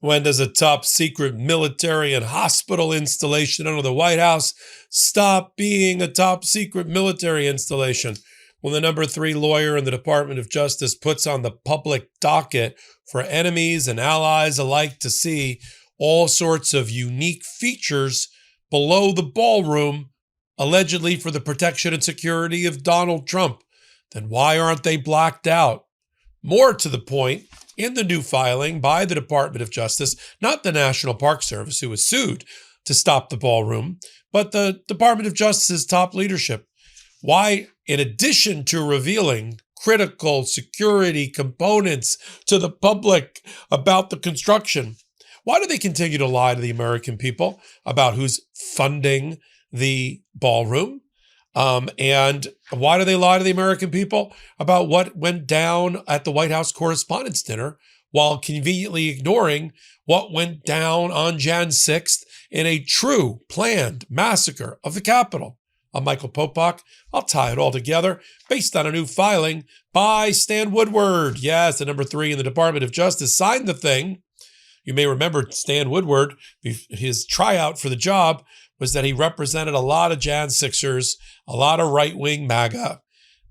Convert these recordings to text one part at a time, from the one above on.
When does a top secret military and hospital installation under the White House stop being a top secret military installation? When the number 3 lawyer in the Department of Justice puts on the public docket for enemies and allies alike to see all sorts of unique features below the ballroom, allegedly for the protection and security of Donald Trump, then why aren't they blacked out? More to the point, in the new filing by the Department of Justice, not the National Park Service, who was sued to stop the ballroom, but the Department of Justice's top leadership. Why, in addition to revealing critical security components to the public about the construction, why do they continue to lie to the American people about who's funding the ballroom? And why do they lie to the American people about what went down at the White House Correspondence dinner while conveniently ignoring what went down on Jan 6th in a true planned massacre of the Capitol? I'm Michael Popok. I'll tie it all together based on a new filing by Stan Woodward. Yes, the number 3 in the Department of Justice signed the thing. You may remember Stan Woodward, his tryout for the job was that he represented a lot of Jan 6ers, a lot of right-wing MAGA,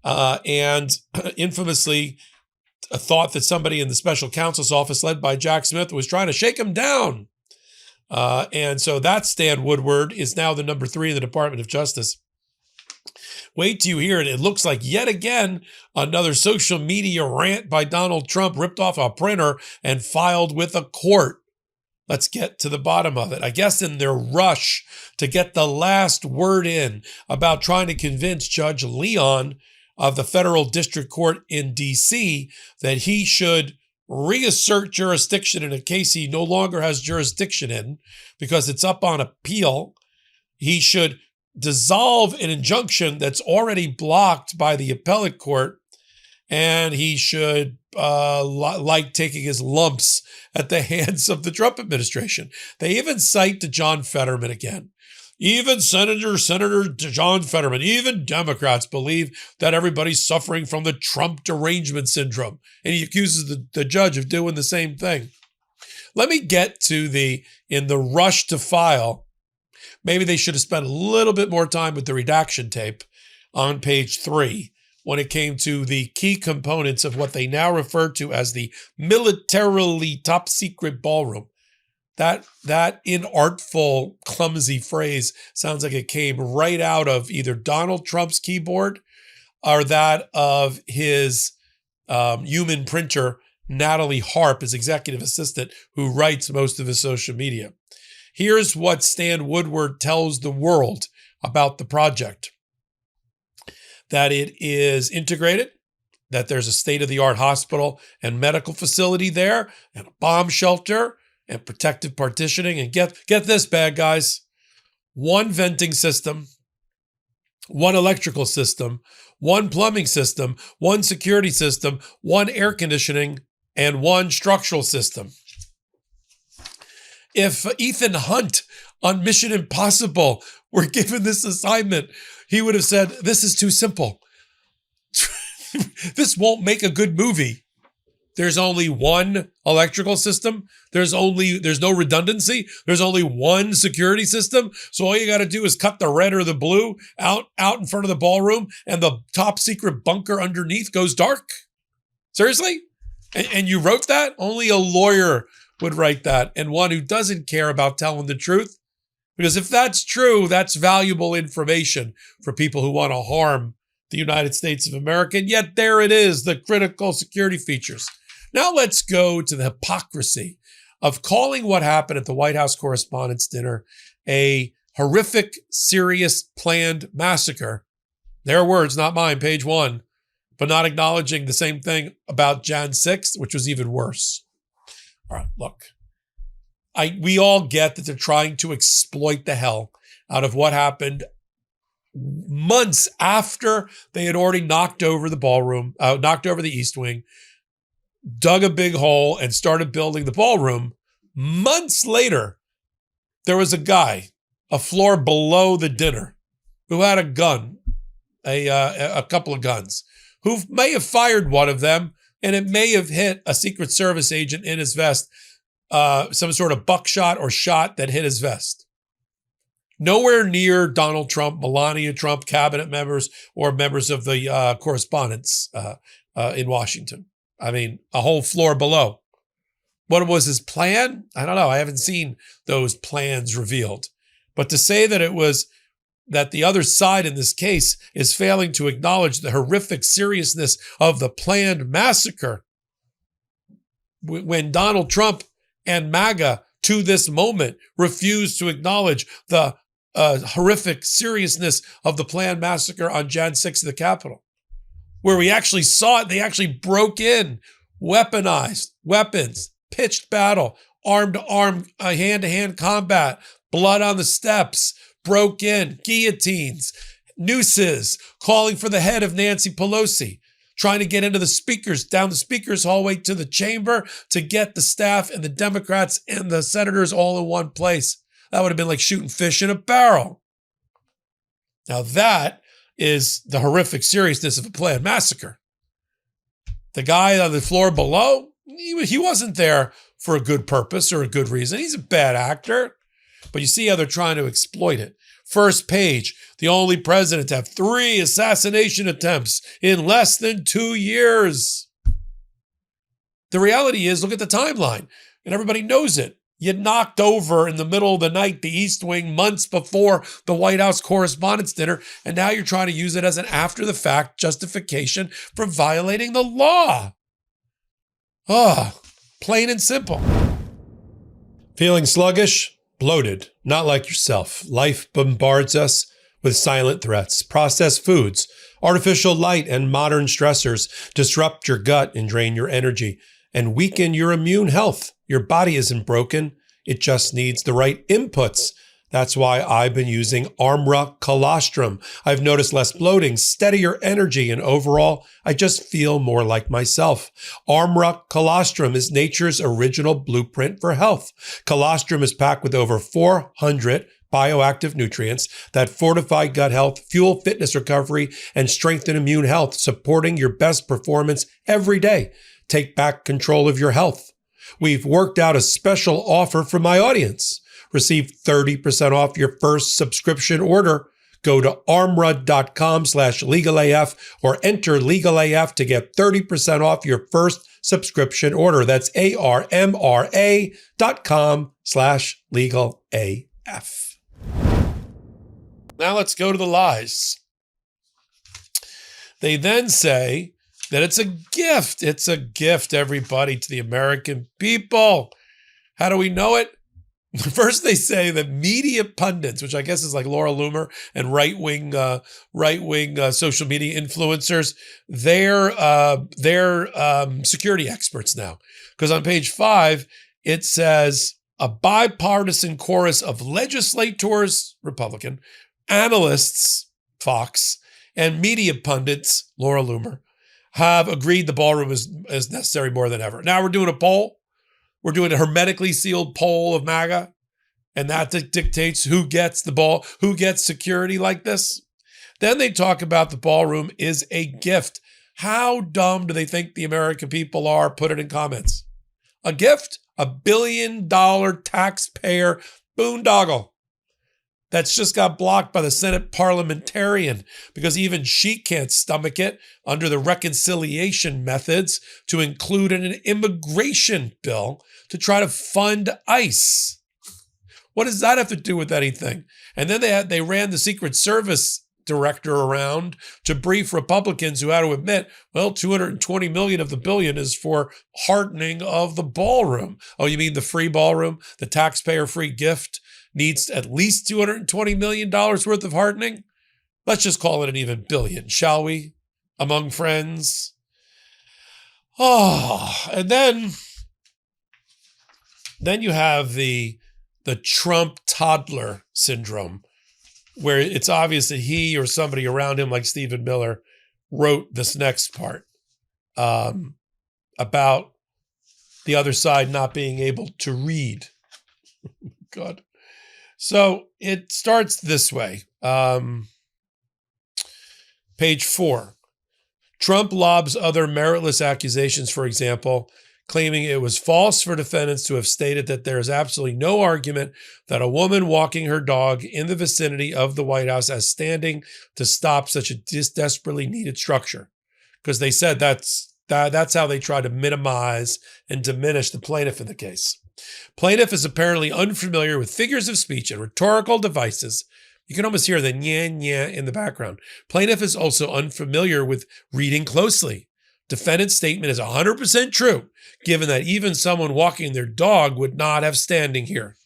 and infamously thought that somebody in the special counsel's office led by Jack Smith was trying to shake him down. And so that Stan Woodward is now the number 3 in the Department of Justice. Wait till you hear it. It looks like yet again another social media rant by Donald Trump ripped off a printer and filed with a court. Let's get to the bottom of it. I guess in their rush to get the last word in about trying to convince Judge Leon of the federal district court in D.C. that he should reassert jurisdiction in a case he no longer has jurisdiction in because it's up on appeal, he should dissolve an injunction that's already blocked by the appellate court, and he should like taking his lumps at the hands of the Trump administration. They even cite to John Fetterman again. Even Senator John Fetterman, even Democrats believe that everybody's suffering from the Trump derangement syndrome. And he accuses the judge of doing the same thing. Let me get to in the rush to file, maybe they should have spent a little bit more time with the redaction tape on page 3 when it came to the key components of what they now refer to as the militarily top secret ballroom. That inartful, clumsy phrase sounds like it came right out of either Donald Trump's keyboard or that of his human printer, Natalie Harp, his executive assistant, who writes most of his social media. Here's what Stan Woodward tells the world about the project. That it is integrated, that there's a state-of-the-art hospital and medical facility there, and a bomb shelter, and protective partitioning. And get this, bad guys, 1 venting system, 1 electrical system, 1 plumbing system, 1 security system, 1 air conditioning, and 1 structural system. If Ethan Hunt on Mission Impossible were given this assignment, he would have said, this is too simple. This won't make a good movie. There's only 1 electrical system. There's no redundancy. There's only 1 security system. So all you got to do is cut the red or the blue out in front of the ballroom, and the top secret bunker underneath goes dark. Seriously? And you wrote that? Only a lawyer would write that, and one who doesn't care about telling the truth. Because if that's true, that's valuable information for people who want to harm the United States of America. And yet there it is, the critical security features. Now let's go to the hypocrisy of calling what happened at the White House Correspondence dinner a horrific, serious, planned massacre. Their words, not mine, page 1, but not acknowledging the same thing about Jan 6th, which was even worse. All right, look. We all get that they're trying to exploit the hell out of what happened months after they had already knocked over the ballroom, knocked over the East Wing, dug a big hole, and started building the ballroom. Months later, there was a guy, a floor below the dinner, who had a gun, a couple of guns, who may have fired one of them, and it may have hit a Secret Service agent in his vest. some sort of buckshot or shot that hit his vest. Nowhere near Donald Trump, Melania Trump, cabinet members, or members of the correspondence in Washington. I mean, a whole floor below. What was his plan? I don't know. I haven't seen those plans revealed. But to say that it was that the other side in this case is failing to acknowledge the horrific seriousness of the planned massacre, when Donald Trump and MAGA to this moment refuse to acknowledge the horrific seriousness of the planned massacre on Jan 6th of the Capitol, where we actually saw it. They actually broke in, weaponized weapons, pitched battle, arm-to-arm, hand-to-hand combat, blood on the steps, broke in, guillotines, nooses, calling for the head of Nancy Pelosi, trying to get into the speakers, down the speakers hallway to the chamber to get the staff and the Democrats and the senators all in one place. That would have been like shooting fish in a barrel. Now that is the horrific seriousness of a planned massacre. The guy on the floor below, he wasn't there for a good purpose or a good reason. He's a bad actor. But you see how they're trying to exploit it. First page, the only president to have 3 assassination attempts in less than 2 years. The reality is, look at the timeline, and everybody knows it. You knocked over in the middle of the night the East Wing months before the White House Correspondence dinner, and now you're trying to use it as an after-the-fact justification for violating the law. Plain and simple. Feeling sluggish? Bloated, not like yourself. Life bombards us with silent threats. Processed foods, artificial light, and modern stressors disrupt your gut and drain your energy and weaken your immune health. Your body isn't broken. It just needs the right inputs. That's why I've been using Armra Colostrum. I've noticed less bloating, steadier energy, and overall, I just feel more like myself. Armra Colostrum is nature's original blueprint for health. Colostrum is packed with over 400 bioactive nutrients that fortify gut health, fuel fitness recovery, and strengthen immune health, supporting your best performance every day. Take back control of your health. We've worked out a special offer for my audience. Receive 30% off your first subscription order. Go to armra.com/legalaf or enter legalaf to get 30% off your first subscription order. That's armra.com/legalaf. Now let's go to the lies. They then say that it's a gift. It's a gift, everybody, to the American people. How do we know it? First, they say that media pundits, which I guess is like Laura Loomer and right-wing social media influencers, they're security experts now. Because on page 5, it says a bipartisan chorus of legislators, Republican, analysts, Fox, and media pundits, Laura Loomer, have agreed the ballroom is necessary more than ever. Now we're doing a poll. We're doing a hermetically sealed poll of MAGA, and that dictates who gets the ball, who gets security like this. Then they talk about the ballroom is a gift. How dumb do they think the American people are? Put it in comments. A gift? $1 billion taxpayer boondoggle that's just got blocked by the Senate parliamentarian because even she can't stomach it under the reconciliation methods to include in an immigration bill to try to fund ICE. What does that have to do with anything? And then they ran the Secret Service director around to brief Republicans who had to admit, well, $220 million of the billion is for hardening of the ballroom. Oh, you mean the free ballroom, the taxpayer-free gift needs at least $220 million worth of hardening? Let's just call it an even billion, shall we? Among friends. And then you have the Trump toddler syndrome, where it's obvious that he or somebody around him, like Stephen Miller, wrote this next part about the other side not being able to read. God. So it starts this way. Page 4. Trump lobs other meritless accusations, for example, claiming it was false for defendants to have stated that there is absolutely no argument that a woman walking her dog in the vicinity of the White House has standing to stop such a desperately needed structure. Because they said that's how they try to minimize and diminish the plaintiff in the case. Plaintiff is apparently unfamiliar with figures of speech and rhetorical devices. You can almost hear the nya in the background. Plaintiff is also unfamiliar with reading closely. Defendant's statement is 100% true, given that even someone walking their dog would not have standing here.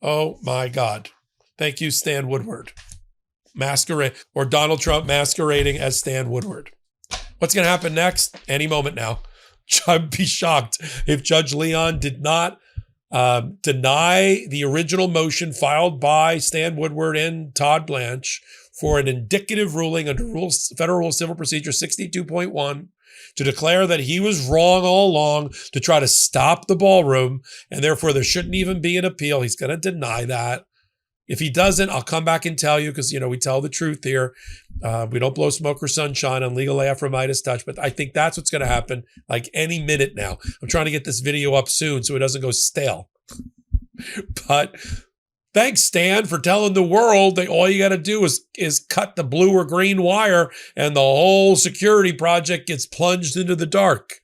Oh my God. Thank you, Stan Woodward. Masquerade, or Donald Trump masquerading as Stan Woodward. What's going to happen next? Any moment now. I'd be shocked if Judge Leon did not deny the original motion filed by Stan Woodward and Todd Blanche for an indicative ruling under Federal Rule Civil Procedure 62.1 to declare that he was wrong all along to try to stop the ballroom, and therefore there shouldn't even be an appeal. He's going to deny that. If he doesn't, I'll come back and tell you because, we tell the truth here. We don't blow smoke or sunshine on Legal AF or MeidasTouch, but I think that's what's going to happen like any minute now. I'm trying to get this video up soon so it doesn't go stale. But thanks, Stan, for telling the world that all you got to do is cut the blue or green wire and the whole security project gets plunged into the dark.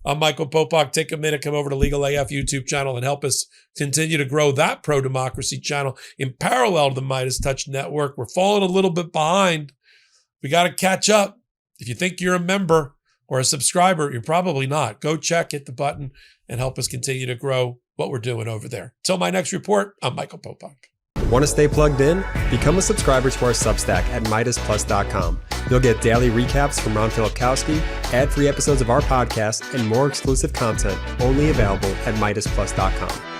I'm Michael Popok. Take a minute, come over to Legal AF YouTube channel and help us continue to grow that pro-democracy channel in parallel to the MeidasTouch network. We're falling a little bit behind. We got to catch up. If you think you're a member or a subscriber, you're probably not. Go check, hit the button, and help us continue to grow what we're doing over there. Till my next report, I'm Michael Popok. Want to stay plugged in? Become a subscriber to our Substack at MeidasPlus.com. You'll get daily recaps from Ron Filipkowski, ad-free episodes of our podcast, and more exclusive content only available at MeidasPlus.com.